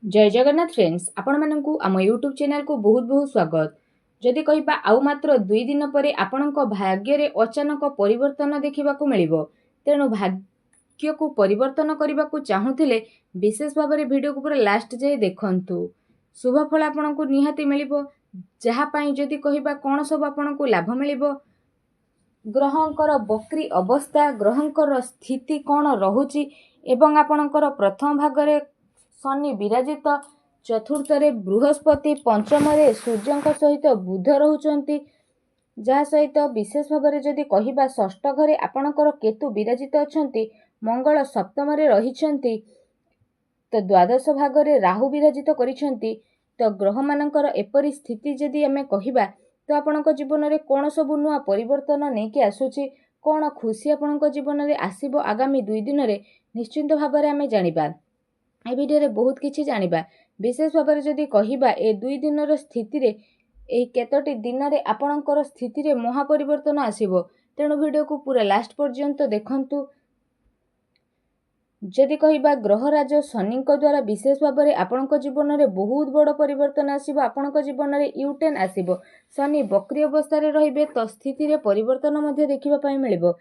जय जगन्नाथ फ्रेंड्स आपण मानकु आम यूट्यूब चैनल को बहुत बहुत स्वागत। जदि कहिबा आउ मात्र 2 दिन परे आपणक भाग्य रे अचानक परिवर्तन देखिबाकू मिलिबो। तेणु भाग्य को परिवर्तन करबाकू चाहुथिले विशेष भाव में वीडियो को पूरा लास्ट जाए देखंतु। शुभ फल आपणकू निहाती मिलिबो। जहा पई जदि कहिबा कोन सब आपणकू लाभ मिलिबो, ग्रहंकर बक्री अवस्था, ग्रहंकर स्थिति कौन रहुची एवं आपणकर प्रथम भागरे शनि विराजित, चतुर्थ बृहस्पति, पंचम सूर्य सहित बुध रोचंती, जहा सहित विशेष भाव में जदि कहिबा षष्ठ घरे आपणकर केतु विराजित अछंती, मंगल सप्तम रहिछंती, तो द्वादश भागरे राहु विराजित करिछंती। तो ग्रह मानकर एपरी स्थिति जदि आमे कहिबा तो आपणक जीवन में कौन सब नुआ परिवर्तन नहीं आसुची, कौन खुशी आपणक जीवन में आसीबो आगामी 2 दिन में निश्चिंत भाव में आमे जानिबा। ए वीडियो रे बहुत किछि जानिबा। विशेष भाव में जदि कहिबा ए 2 दिन स्थिति रे ए केतोटी दिन रे आपणकर स्थिति रे महापरिवर्तन आसीबो। तेणु वीडियो को पूरा लास्ट पर्यंत देखंतु। जदि कहिबा ग्रहराज शनि द्वारा विशेष भाव में आपणक जीवन में बहुत बड़ परिवर्तन आसीबो। आपणक जीवन में यूटर्न आसीबो। शनि बक्री अवस्था रे रहिबे तो स्थिति रे परिवर्तन मध्ये देखिबा पई मिलिबो।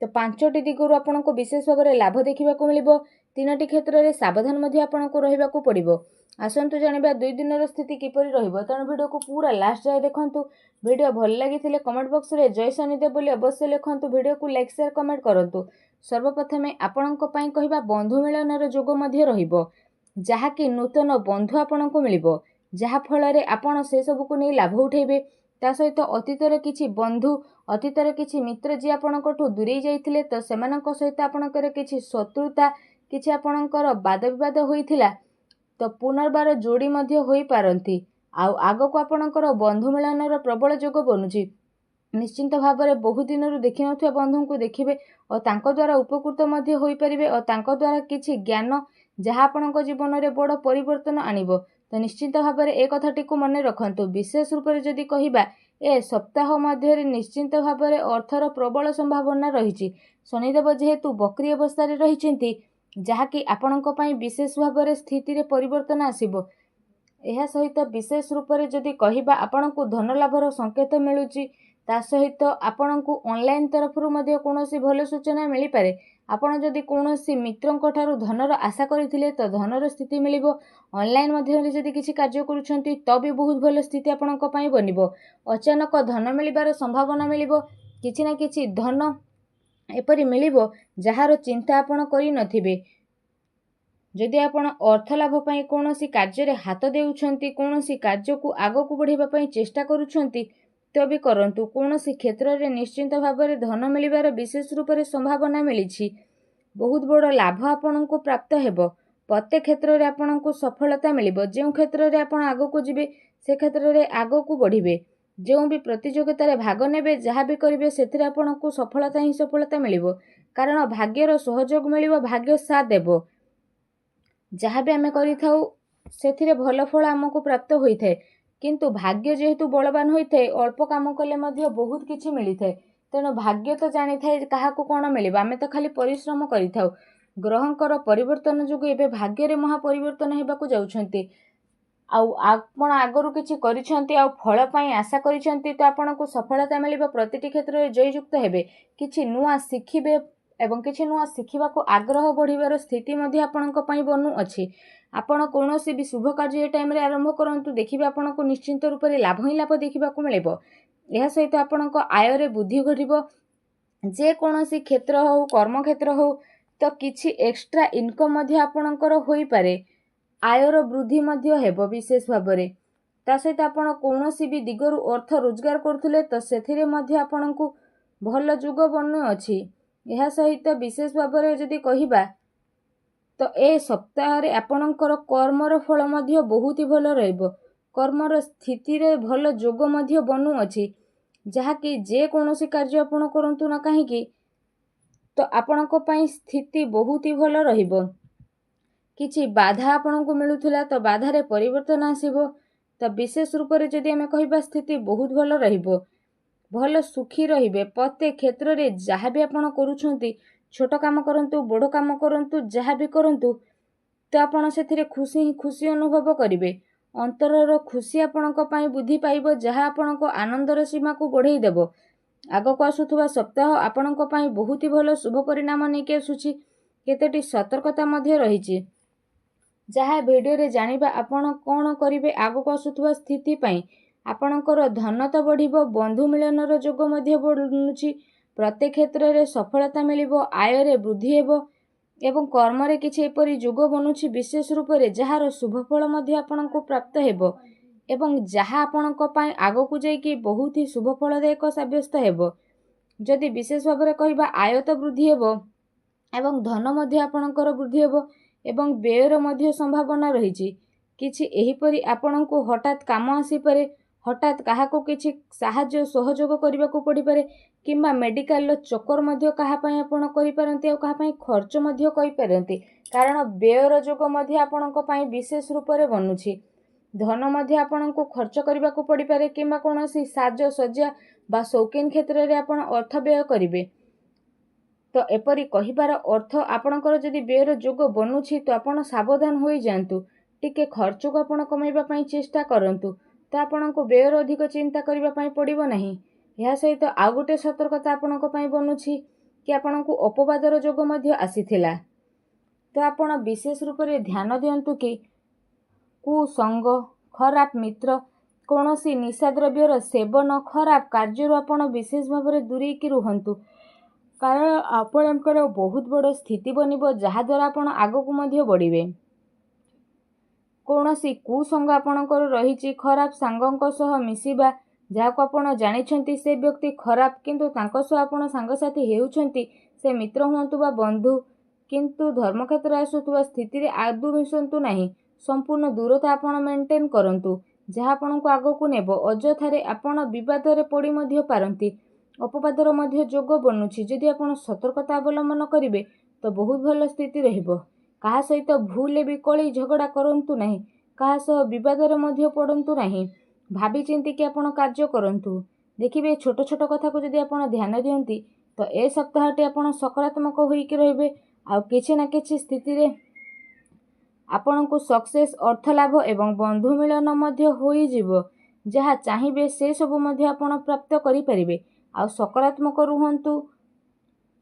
तो 5टी दिगरु आपणको विशेष भाव में लाभ देखिबाकू मिलिबो। 3टी क्षेत्र में सावधान मध्ये आपणको रहिबाकू पड़िबो। आसंतु जानिबा 2 दिन स्थिति किपरि रहिबो। तेणु वीडियो को पूरा लास्ट जाए देखंतु। वीडियो भल लागिथिले कमेंट बॉक्स रे जय शनिदेव बोली अवश्य लिखंतु। वीडियो को लाइक शेयर कमेंट करंतु। सर्वप्रथमे आपणको पई कहिबा बंधु मिलनर जोग मध्ये रहिबो, जहा कि नूतन बंधु आपणको मिलिबो, जहा फल रे आपण से सब को नै लाभ उठेबे। ता सहित अतीत रे किछि बंधु, अतीत रे किछि मित्र जे आपणकोठु दूरेई जाइथिले तो सेमानक सहित आपणकर किछि शत्रुता, किछि आपणकर वाद विवाद होइथिला तो पुनर्बार जोड़ी मध्ये होई पारंती। आगो को आपणकर बंधु मिलनर प्रबल जोग बनुची। निश्चिंत भाव में बहु दिन देखि नथिबा बंधु को देखिबे और तांको द्वारा उपकृत मध्ये होई परिबे और तांको द्वारा किछि ज्ञान जहा आपणको जीवन में बड़ परिवर्तन आनिबो। तो निश्चिंत भाव में एक कथाटी को मन रखंतु। विशेष रूप से जदि कहिबा ए सप्ताह मध्य निश्चिंत भाव में अर्थर प्रबल संभावना रही। शनिदेव जेहेतु बक्री अवस्था रही, जहाँकि आपणको पई विशेष भाव में स्थिति रे परिवर्तन आसीबो। एहा सहित विशेष रूप से जदि कहिबा आपणको धन लाभर संकेत मिलुची। ता सहित आपणको ऑनलाइन तरफरु मध्ये कोनोसी भल सूचना मिली पारे। आपण जदि कोनोसी मित्रंक ठारू धनर आशा करिथिले तो धनर स्थिति मिलिबो। ऑनलाइन माध्यम जदि किछि कार्य करूछंती तो भी बहुत भल स्थिति आपणको पई बनिबो। अचानक धन मिलिबार संभावना मिलिबो। किछि ना किछि धन एपरि मिलिबो जहार चिंता आपण करि नथिबे। जदि आपण अर्थ लाभ पई कोनोसी कार्य रे हाथ देउछंती, कोनोसी कार्य को आगो को बढ़ाइबा पई चेष्टा करूछंती तो भी करंतु। कोनोसी क्षेत्र रे निश्चिंत भाव में धन मिलिबार विशेष रूप से संभावना मिलिछि। बहुत बड़ लाभ आपनको प्राप्त हेबो। प्रत्येक क्षेत्र रे आपनको सफलता मिलिबो। जो क्षेत्र रे आपण आगो को जिबे से क्षेत्र रे आगो को बढ़िबे। जो भी प्रतियोगिता रे भाग नेबे, जहा भी करिवे सेथिरे आपनको सफलता ही सफलता मिलिबो। कारण भाग्यर सहयोग मिलिबो, भाग्य साथ देबो। जहा भी आमे करिथाउ सेथिरे भल फल हमको प्राप्त होइथाय। किंतु भाग्य जेहेतु बलवान होइथाय, अल्प काम कले मध्य बहुत किछि मिलिथाय। तेणु भाग्य तो जानी थाए काहाकू कोन मिलिबा, आमे तो खाली परिश्रम करिथाउ। ग्रहंकर परिवर्तन जोगु एबे भाग्य रे महापरिवर्तन हेबाकू जाउछंती। आपण आगरू किछि करिछंती आ फल पई आशा करिछंती तो आपनको सफलता मिलिबा। प्रतिटी क्षेत्र रे जययुक्त हेबे, किछि नुआ शिखिबे एवं किछि नुआ शिखिबाकू आग्रह बढ़िबार स्थिति मध्ये आपणको पई बनु अछि। आपण कोनोसी भी शुभ कार्य ए टाइम रे आरंभ करंतु, देखिबे आपणको निश्चिंत रूप से लाभ ही लाभ देखिबाकू मिलिबो। एहा सहित आपणको आय रे वृद्धि घटिबो। जे कोनोसी क्षेत्र हो, कर्म क्षेत्र हो तो किछि एक्स्ट्रा इनकम मध्ये आपणकर होई पारे। आयर वृद्धि मध्ये हेबो विशेष भाव में। ता सहित आपण कोनोसी भी दिगरु अर्थ रोजगार करथुले तो सेथिरे मध्ये आपणको भल जुग बनु अछि। एहा सहित विशेष भाव में जदि कहिबा तो ए सप्ताह रे आपणकर कर्मर फल मध्ये बहुत ही भल रहइबो। कर्मर स्थिति रे भल जोग मध्ये बनु अछि, जहा कि जे कोनोसी कार्य आपण करंतु ना काहेकि तो आपणको पई स्थिति बहुत ही भल रहिबो। किछि बाधा आपणको मिलुथिला तो बाधा रे परिवर्तन आसीबो। तो विशेष रूप से जदि आमे कहिबा स्थिति बहुत भल रहिबो। भल सुखी रहिबे। प्रत्येक क्षेत्र रे जहा भी आपण करूछंती, छोट काम करंतु, बड़ काम करंतु, जहा भी करंतु, ତ ଆପଣ ସେଥିରେ ଖୁସି ଅନୁଭବ କରିବେ। ଅନ୍ତରର ଖୁସି ଆପଣଙ୍କ ପାଇଁ ବୃଦ୍ଧି ପାଇବ, ଯାହା ଆପଣଙ୍କ ଆନନ୍ଦର ସୀମାକୁ ବଢ଼େଇ ଦେବ। ଆଗକୁ ଆସୁଥିବା ସପ୍ତାହ ଆପଣଙ୍କ ପାଇଁ ବହୁତ ଭଲ ଶୁଭ ପରିଣାମ ନେଇକି ଆସୁଛି। କେତୋଟି ସତର୍କତା ମଧ୍ୟ ରହିଛି, ଯାହା ଭିଡ଼ିଓରେ ଜାଣିବା। ଆପଣ କ'ଣ କରିବେ ଆଗକୁ ଆସୁଥିବା ସ୍ଥିତି ପାଇଁ। ଆପଣଙ୍କର ଧନ ତ ବଢ଼ିବ, ବନ୍ଧୁ ମିଳନର ଯୋଗ ମଧ୍ୟ ବଢ଼ୁଛି। ପ୍ରତ୍ୟେକ କ୍ଷେତ୍ରରେ ସଫଳତା ମିଳିବ, ଆୟରେ ବୃଦ୍ଧି ହେବ ଏବଂ କର୍ମରେ କିଛି ଏପରି ଯୋଗ ବନୁଛି ବିଶେଷ ରୂପରେ ଯାହାର ଶୁଭଫଳ ମଧ୍ୟ ଆପଣଙ୍କୁ ପ୍ରାପ୍ତ ହେବ ଏବଂ ଯାହା ଆପଣଙ୍କ ପାଇଁ ଆଗକୁ ଯାଇକି ବହୁତ ହି ଶୁଭଫଳଦାୟକ ସାବ୍ୟସ୍ତ ହେବ। ଯଦି ବିଶେଷ ଭାବରେ କହିବା, ଆୟ ତ ବୃଦ୍ଧି ହେବ ଏବଂ ଧନ ମଧ୍ୟ ଆପଣଙ୍କର ବୃଦ୍ଧି ହେବ ଏବଂ ବ୍ୟୟର ମଧ୍ୟ ସମ୍ଭାବନା ରହିଛି। କିଛି ଏହିପରି ଆପଣଙ୍କୁ ହଠାତ୍ କାମ ଆସିପାରେ, ହଠାତ୍ କାହାକୁ କିଛି ସାହାଯ୍ୟ ସହଯୋଗ କରିବାକୁ ପଡ଼ିପାରେ କିମ୍ବା ମେଡ଼ିକାଲର ଚକ୍କର ମଧ୍ୟ କାହା ପାଇଁ ଆପଣ କରିପାରନ୍ତି ଆଉ କାହା ପାଇଁ ଖର୍ଚ୍ଚ ମଧ୍ୟ କରିପାରନ୍ତି, କାରଣ ବ୍ୟୟର ଯୋଗ ମଧ୍ୟ ଆପଣଙ୍କ ପାଇଁ ବିଶେଷ ରୂପରେ ବନୁଛି। ଧନ ମଧ୍ୟ ଆପଣଙ୍କୁ ଖର୍ଚ୍ଚ କରିବାକୁ ପଡ଼ିପାରେ କିମ୍ବା କୌଣସି ସାଜସଜ୍ଜା ବା ସୌକିନ କ୍ଷେତ୍ରରେ ଆପଣ ଅର୍ଥ ବ୍ୟୟ କରିବେ। ତ ଏପରି କହିବାର ଅର୍ଥ, ଆପଣଙ୍କର ଯଦି ବ୍ୟୟର ଯୋଗ ବନୁଛି ତ ଆପଣ ସାବଧାନ ହୋଇଯାଆନ୍ତୁ। ଟିକେ ଖର୍ଚ୍ଚକୁ ଆପଣ କମାଇବା ପାଇଁ ଚେଷ୍ଟା କରନ୍ତୁ, ତ ଆପଣଙ୍କୁ ବ୍ୟୟର ଅଧିକ ଚିନ୍ତା କରିବା ପାଇଁ ପଡ଼ିବ ନାହିଁ। ଏହା ସହିତ ଆଉ ଗୋଟେ ସତର୍କତା ଆପଣଙ୍କ ପାଇଁ ବନୁଛି କି ଆପଣଙ୍କୁ ଅପବାଦର ଯୋଗ ମଧ୍ୟ ଆସିଥିଲା। ତ ଆପଣ ବିଶେଷ ରୂପରେ ଧ୍ୟାନ ଦିଅନ୍ତୁ କି କୁସଙ୍ଗ, ଖରାପ ମିତ୍ର, କୌଣସି ନିଶାଦ୍ରବ୍ୟର ସେବନ, ଖରାପ କାର୍ଯ୍ୟରୁ ଆପଣ ବିଶେଷ ଭାବରେ ଦୂରେଇକି ରୁହନ୍ତୁ, କାରଣ ଆପଣଙ୍କର ବହୁତ ବଡ଼ ସ୍ଥିତି ବନିବ, ଯାହାଦ୍ୱାରା ଆପଣ ଆଗକୁ ମଧ୍ୟ ବଢ଼ିବେ। କୌଣସି କୁସଙ୍ଗ ଆପଣଙ୍କର ରହିଛି, ଖରାପ ସାଙ୍ଗଙ୍କ ସହ ମିଶିବା, ଯାହାକୁ ଆପଣ ଜାଣିଛନ୍ତି ସେ ବ୍ୟକ୍ତି ଖରାପ କିନ୍ତୁ ତାଙ୍କ ସହ ଆପଣ ସାଙ୍ଗସାଥି ହେଉଛନ୍ତି, ସେ ମିତ୍ର ହୁଅନ୍ତୁ ବା ବନ୍ଧୁ, କିନ୍ତୁ ଧର୍ମକ୍ଷେତ୍ରରେ ଆସୁଥିବା ସ୍ଥିତିରେ ଆଦୌ ମିଶନ୍ତୁ ନାହିଁ। ସମ୍ପୂର୍ଣ୍ଣ ଦୂରତା ଆପଣ ମେଣ୍ଟେନ୍ କରନ୍ତୁ, ଯାହା ଆପଣଙ୍କୁ ଆଗକୁ ନେବ। ଅଯଥାରେ ଆପଣ ବିବାଦରେ ପଡ଼ି ମଧ୍ୟ ପାରନ୍ତି। ଅପବାଦର ମଧ୍ୟ ଯୋଗ ବନୁଛି। ଯଦି ଆପଣ ସତର୍କତା ଅବଲମ୍ବନ କରିବେ ତ ବହୁତ ଭଲ ସ୍ଥିତି ରହିବ। କାହା ସହିତ ଭୁଲରେ ବି କଳି ଝଗଡ଼ା କରନ୍ତୁ ନାହିଁ, କାହା ସହ ବିବାଦରେ ମଧ୍ୟ ପଡ଼ନ୍ତୁ ନାହିଁ। ଭାବି ଚିନ୍ତିକି ଆପଣ କାର୍ଯ୍ୟ କରନ୍ତୁ। ଦେଖିବେ ଛୋଟ ଛୋଟ କଥାକୁ ଯଦି ଆପଣ ଧ୍ୟାନ ଦିଅନ୍ତି ତ ଏ ସପ୍ତାହଟି ଆପଣ ସକାରାତ୍ମକ ହୋଇକି ରହିବେ। ଆଉ କିଛି ନା କିଛି ସ୍ଥିତିରେ ଆପଣଙ୍କୁ ସକ୍ସେସ୍, ଅର୍ଥ ଲାଭ ଏବଂ ବନ୍ଧୁ ମିଳନ ମଧ୍ୟ ହୋଇଯିବ। ଯାହା ଚାହିଁବେ ସେ ସବୁ ମଧ୍ୟ ଆପଣ ପ୍ରାପ୍ତ କରିପାରିବେ। ଆଉ ସକାରାତ୍ମକ ରୁହନ୍ତୁ,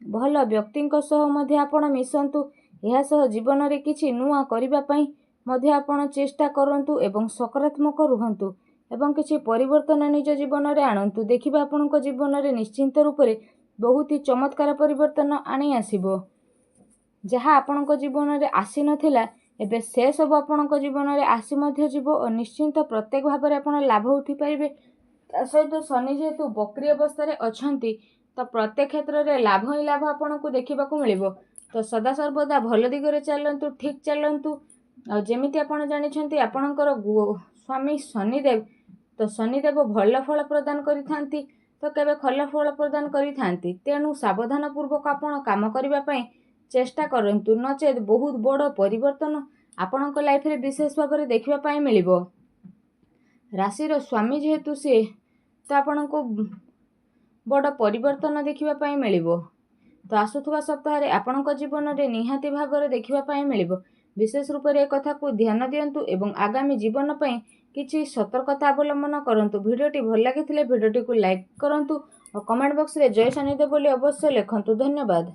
ଭଲ ବ୍ୟକ୍ତିଙ୍କ ସହ ମଧ୍ୟ ଆପଣ ମିଶନ୍ତୁ। ଏହା ସହ ଜୀବନରେ କିଛି ନୂଆ କରିବା ପାଇଁ ମଧ୍ୟ ଆପଣ ଚେଷ୍ଟା କରନ୍ତୁ ଏବଂ ସକାରାତ୍ମକ ରୁହନ୍ତୁ ଏବଂ କିଛି ପରିବର୍ତ୍ତନ ନିଜ ଜୀବନରେ ଆଣନ୍ତୁ। ଦେଖିବେ ଆପଣଙ୍କ ଜୀବନରେ ନିଶ୍ଚିନ୍ତ ରୂପରେ ବହୁତ ଚମତ୍କାର ପରିବର୍ତ୍ତନ ଆଣି ଆସିବ। ଯାହା ଆପଣଙ୍କ ଜୀବନରେ ଆସିନଥିଲା ଏବେ ସେ ସବୁ ଆପଣଙ୍କ ଜୀବନରେ ଆସି ମଧ୍ୟ ଯିବ ଓ ନିଶ୍ଚିନ୍ତ ପ୍ରତ୍ୟେକ ଭାବରେ ଆପଣ ଲାଭ ଉଠିପାରିବେ। ତା ସହିତ ଶନି ଯେହେତୁ ବକ୍ରି ଅବସ୍ଥାରେ ଅଛନ୍ତି ତ ପ୍ରତ୍ୟେକ କ୍ଷେତ୍ରରେ ଲାଭ ହିଁ ଲାଭ ଆପଣଙ୍କୁ ଦେଖିବାକୁ ମିଳିବ। ତ ସଦାସର୍ବଦା ଭଲ ଦିଗରେ ଚାଲନ୍ତୁ, ଠିକ୍ ଚାଲନ୍ତୁ। ଆଉ ଯେମିତି ଆପଣ ଜାଣିଛନ୍ତି ଆପଣଙ୍କର ସ୍ୱାମୀ ଶନିଦେବ, ତ ଶନିଦେବ ଭଲ ଫଳ ପ୍ରଦାନ କରିଥାନ୍ତି ତ କେବେ ଭଲ ଫଳ ପ୍ରଦାନ କରିଥାନ୍ତି। ତେଣୁ ସାବଧାନ ପୂର୍ବକ ଆପଣ କାମ କରିବା ପାଇଁ ଚେଷ୍ଟା କରନ୍ତୁ, ନଚେତ୍ ବହୁତ ବଡ଼ ପରିବର୍ତ୍ତନ ଆପଣଙ୍କ ଲାଇଫରେ ବିଶେଷ ଭାବରେ ଦେଖିବା ପାଇଁ ମିଳିବ। ରାଶିର ସ୍ୱାମୀ ଯେହେତୁ ସିଏ, ତ ଆପଣଙ୍କୁ ବଡ଼ ପରିବର୍ତ୍ତନ ଦେଖିବା ପାଇଁ ମିଳିବ। ତ ଆସୁଥିବା ସପ୍ତାହରେ ଆପଣଙ୍କ ଜୀବନରେ ନିହାତି ଭାବରେ ଦେଖିବା ପାଇଁ ମିଳିବ। ବିଶେଷ ରୂପରେ ଏ କଥାକୁ ଧ୍ୟାନ ଦିଅନ୍ତୁ ଏବଂ ଆଗାମୀ ଜୀବନ ପାଇଁ କିଛି ସତର୍କତା ଅବଲମ୍ବନ କରନ୍ତୁ। ଭିଡ଼ିଓଟି ଭଲ ଲାଗିଥିଲେ ଭିଡ଼ିଓଟିକୁ ଲାଇକ୍ କରନ୍ତୁ ଓ କମେଣ୍ଟ ବକ୍ସରେ ଜୟ ଶନିଦେବ ବୋଲି ଅବଶ୍ୟ ଲେଖନ୍ତୁ। ଧନ୍ୟବାଦ।